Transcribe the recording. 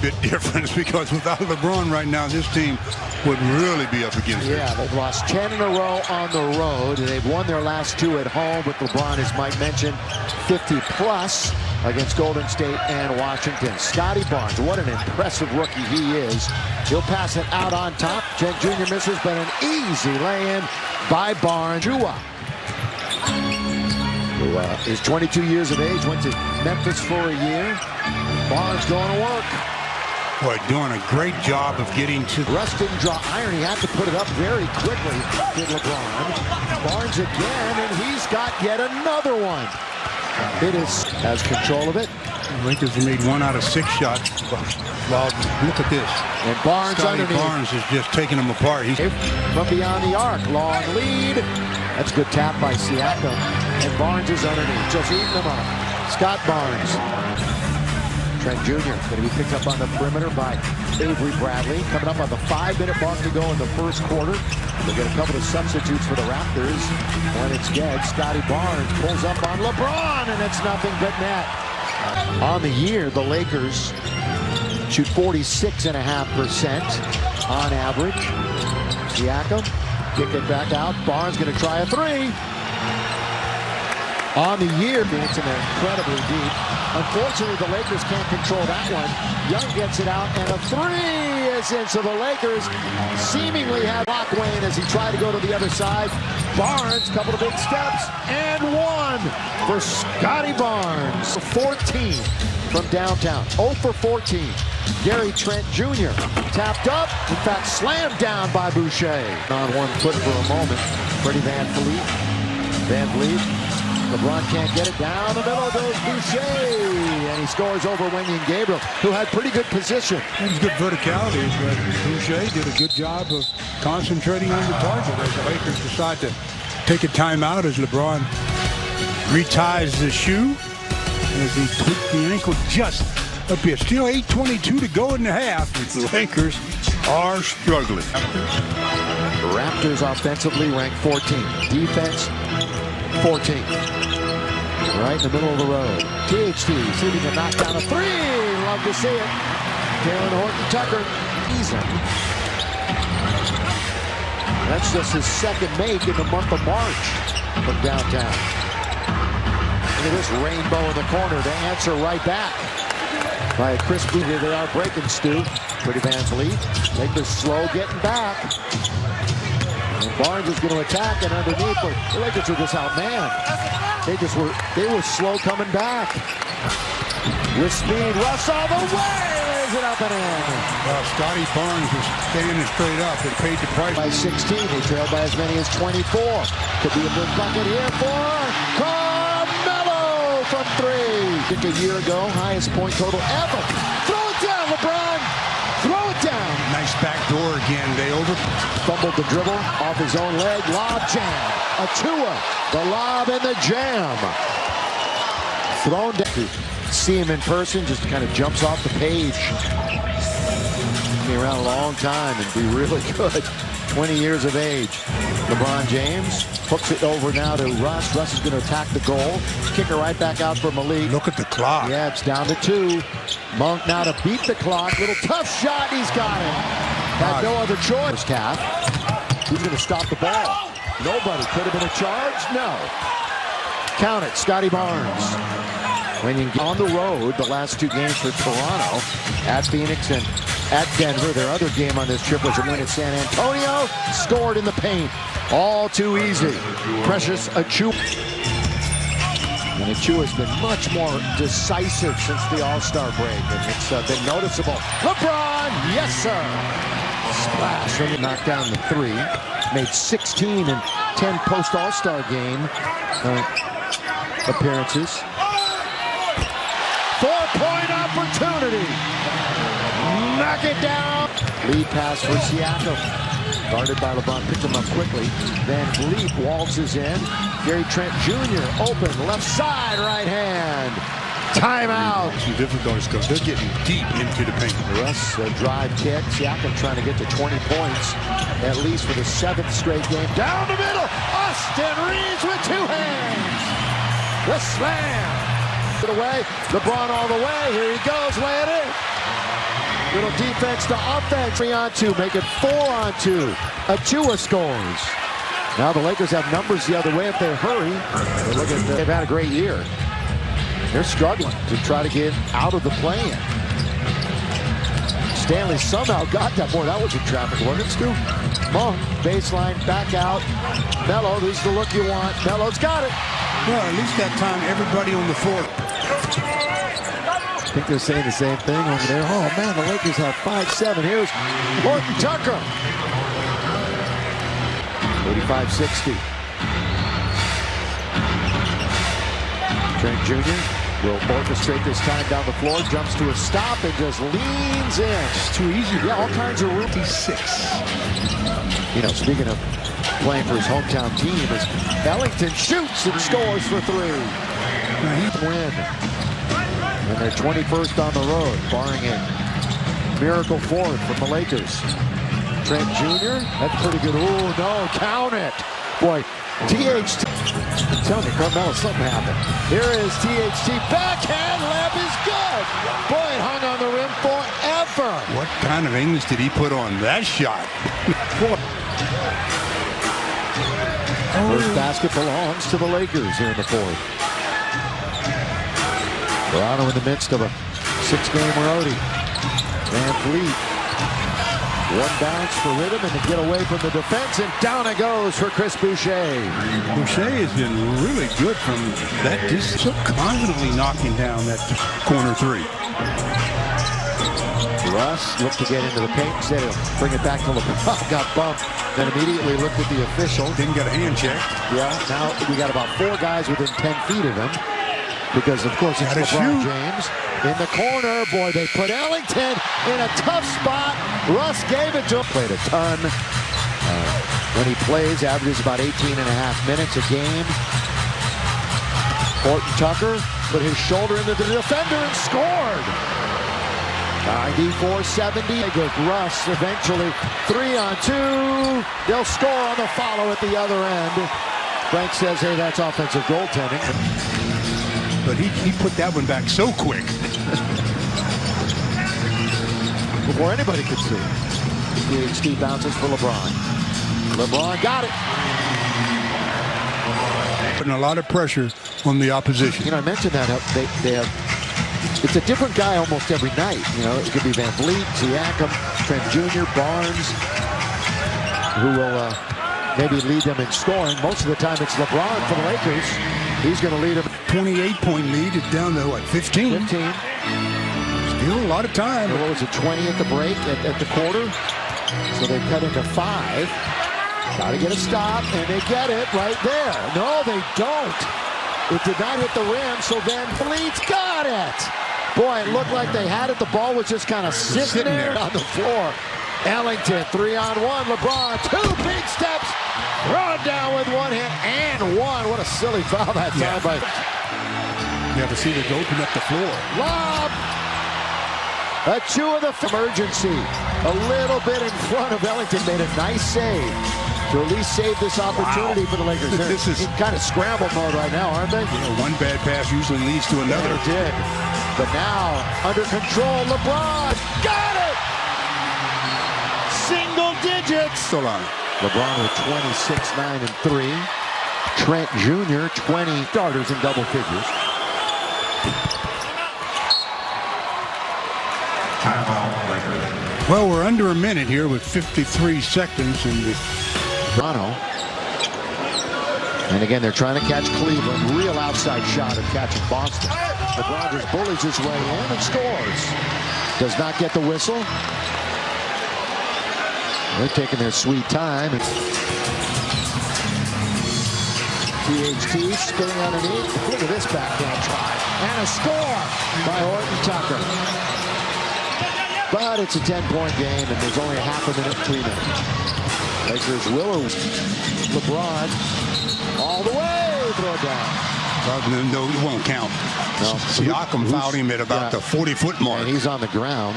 bit difference because without LeBron right now, this team would really be up against it. Yeah, they've lost 10 in a row on the road. They've won their last 2 at home with LeBron, as Mike mentioned, 50+ against Golden State and Washington. Scotty Barnes, what an impressive rookie he is. He'll pass it out on top. Trent Jr. misses, but an easy lay-in by Barnes. Chua, who is 22 years of age, went to Memphis for a year. Barnes going to work. Boy, doing a great job of getting to... Russ didn't draw iron. He had to put it up very quickly, did LeBron. Barnes again, and he's got yet another one. It has control of it. Lakers have made 1 out of 6 shots. Well, look at this. And Barnes Scotty underneath. Barnes is just taking them apart. He's from beyond the arc. Long lead. That's a good tap by Siakam. And Barnes is underneath, just eating them up. Scott Barnes. Trent Jr. going to be picked up on the perimeter by Avery Bradley. Coming up on the 5-minute mark to go in the first quarter. We'll get a couple of substitutes for the Raptors. When it's dead, Scotty Barnes pulls up on LeBron, and it's nothing but net. On the year, the Lakers shoot 46.5% on average. Siakam, kick it back out. Barnes going to try a 3. On the year, Phoenix incredibly deep. Unfortunately, the Lakers can't control that one. Young gets it out, and a 3 is in. So the Lakers seemingly had block Wayne as he tried to go to the other side. Barnes, couple of big steps, and 1 for Scotty Barnes. 14 from downtown, 0 for 14. Gary Trent Jr. tapped up, in fact, slammed down by Boucher. On 1 foot for a moment. Freddie Van Vliet. LeBron can't get it. Down the middle goes Boucher, and he scores over Wenyen Gabriel, who had pretty good position. It was good verticality, but Boucher did a good job of concentrating on the target as the Lakers decide to take a timeout as LeBron reties the shoe as he tweaked the ankle just a bit. Still 8:22 to go in the half. The Lakers are struggling. The Raptors offensively ranked 14th. Defense, 14th. Right in the middle of the road. THT, see if he can knock down a 3. Love to see it. Taylor Horton-Tucker. Easy. That's just his 2nd make in the month of March from downtown. Look at this rainbow in the corner to answer right back by a crispy. Here they are breaking, Stu. Pretty Van Vliet. Lakers slow getting back. And Barnes is going to attack, and underneath, but the Lakers were just outmanned. They were slow coming back. With speed, Russ all the way. Is it up and in? Well, Scotty Barnes was standing straight up and paid the price. By 16, they trailed by as many as 24. Could be a big bucket here for Carmelo from 3. I think a year ago, highest point total ever. Throw it down, LeBron. Throw it down. Nice back door again. They Fumbled the dribble off his own leg. Lob jam. Achua. The lob and the jam. Thrown down. See him in person, just kind of jumps off the page. Been around a long time and be really good. 20 years of age. LeBron James hooks it over now to Russ. Russ is going to attack the goal. Kick it right back out for Malik. Look at the clock. Yeah, it's down to 2. Monk now to beat the clock. Little tough shot. He's got it. Had no other choice. Calf. Who's going to stop the ball? Nobody. Could have been a charge? No. Count it. Scotty Barnes. On the road, the last 2 games for Toronto, at Phoenix and at Denver. Their other game on this trip was a win at San Antonio. Scored in the paint. All too easy. Precious Achua. And Achua's been much more decisive since the All-Star break, and it's been noticeable. LeBron, yes sir. Splash. Knocked down the 3. Made 16 and 10 post-All-Star game appearances. 4-point opportunity. Knock it down. Lead pass for Siakam. Guarded by LeBron. Picked him up quickly. Van Vliet waltzes in. Gary Trent Jr. open. Left side. Right hand. Timeout. Some difficulties because they're getting deep into the paint. Russ drive kick. Siakam trying to get to 20 points. At least for the 7th straight game. Down the middle. Austin Reeves with 2 hands. The slam. Away. LeBron all the way. Here he goes. Way it in. Little defense to offense. 3-on-2, make it 4-on-2. Achua scores. Now the Lakers have numbers the other way if they hurry. They've had a great year. They're struggling to try to get out of the play-in. Stanley somehow got that. Boy, that was a traffic ordinance too. Monk, baseline, back out. Melo, this is the look you want. Melo's got it. Well, at least that time, everybody on the floor. I think they're saying the same thing over there. Oh, man, the Lakers have 5-7. Here's Horton Tucker. 85-60. Trent Jr. will orchestrate this time down the floor. Jumps to a stop and just leans in. It's too easy. Yeah, all kinds of room. 6. You know, speaking of playing for his hometown team, as Ellington shoots and scores for 3. Win. And they're 21st on the road, barring a miracle forward from the Lakers. Trent Jr., that's pretty good. Oh, no, count it. Boy, THT. I'm telling you, Carmelo, something happened. Here is THT. Backhand left is good. Boy, it hung on the rim forever. What kind of English did he put on that shot? First basket belongs to the Lakers here in the fourth. Toronto in the midst of a 6-game roadie. Van Fleet. One bounce for Rhythm and to get away from the defense, and down it goes for Chris Boucher. Boucher has been really good from that distance. So confidently knocking down that corner 3. Russ looked to get into the paint instead of bring it back to LeBron. Got bumped, then immediately looked at the official. Didn't get a hand check. Yeah, now we got about 4 guys within 10 feet of him. Because, of course, it's LeBron James. In the corner, boy, they put Ellington in a tough spot. Russ gave it to him. Played a ton. When he plays, averages about 18.5 minutes a game. Horton Tucker put his shoulder into the defender and scored. 94-70. Good Russ eventually 3-on-2. They'll score on the follow at the other end. Frank says, hey, that's offensive goaltending. But he put that one back so quick. Before anybody could see. THT bounces for LeBron. LeBron got it. Putting a lot of pressure on the opposition. You know, I mentioned that they have. It's a different guy almost every night. You know, it could be Van Vliet, Siakam, Trent Jr., Barnes, who will maybe lead them in scoring. Most of the time it's LeBron for the Lakers. He's going to lead them. 28-point lead. It's down to, what, 15? 15. Still a lot of time. What was it, 20 at the break, at the quarter? So they cut into 5. Got to get a stop, and they get it right there. No, they don't. It did not hit the rim, so Van Vliet's got it. Boy, it looked like they had it. The ball was just kind of sitting there on the floor. Ellington, 3-on-1. LeBron, 2 big steps. Throw it down with one hand and one. What a silly foul that time by. You have to see it open up the floor. Lob. A 2 of the emergency. A little bit in front of Ellington. Made a nice save to at least save this opportunity for the Lakers. They're This is in kind of scramble mode right now, aren't they? You know, one bad pass usually leads to another. It did. But now, under control, LeBron got it! Single digits. Still on. LeBron with 26, 9, and 3. Trent Jr., 20 starters in double figures. Well, we're under a minute here with 53 seconds in the Toronto. And again, they're trying to catch Cleveland. Real outside shot of catching Boston. LeBron just bullies his way in and scores. Does not get the whistle. They're taking their sweet time. THT spinning underneath. Look at this backhand try. And a score by Horton Tucker. But it's a 10-point game, and there's only a half a minute, 3 minutes. Lakers will. LeBron all the way. Throw it down. No, it won't count. No. Siakam fouled him at about the 40-foot mark. And he's on the ground.